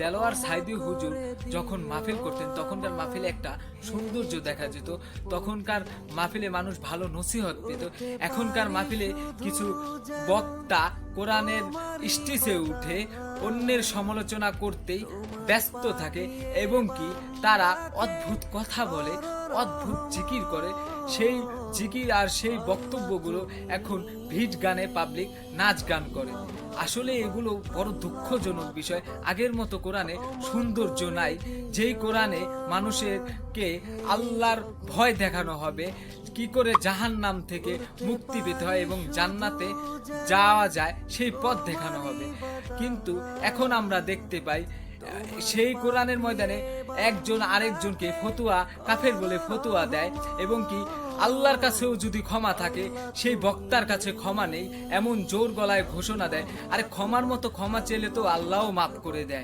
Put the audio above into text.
দেলোয়ার সাইদি হুজুর যখন মাহফিল করতেন তখনকার মাহফিলে একটা সৌন্দর্য দেখা যেত, তখনকার মাহফিলে মানুষ ভালো নসিহত পেত। এখনকার মাহফিলে কিছু বক্তা কোরআনের স্টেজে উঠে অন্যের সমালোচনা করতেই ব্যস্ত থাকে এবং কি তারা অদ্ভুত কথা বলে, অদ্ভুত জিকির করে। সেই জিকির আর সেই বক্তব্যগুলো এখন ভিট গানে পাবলিক নাচ গান করে। আসলে এগুলো বড় দুঃখজনক বিষয়। আগের মতো কোরআনে সৌন্দর্য নাই, যেই কোরআনে মানুষেরকে আল্লাহর ভয় দেখানো হবে, কি করে জাহান্নাম থেকে মুক্তি পেতে হয় এবং জান্নাতে যাওয়া যায় সেই পথ দেখানো হবে। কিন্তু এখন আমরা দেখতে পাই সেই কোরআনের ময়দানে একজন আরেকজনকে ফতুয়া কাফের বলে ফতুয়া দেয় এবং কি আল্লাহর কাছেও যদি ক্ষমা থাকে সেই বক্তার কাছে ক্ষমা নেই, এমন জোর গলায় ঘোষণা দেয়। আরে ক্ষমার মতো ক্ষমা চেলে তো আল্লাহও মাফ করে দেয়।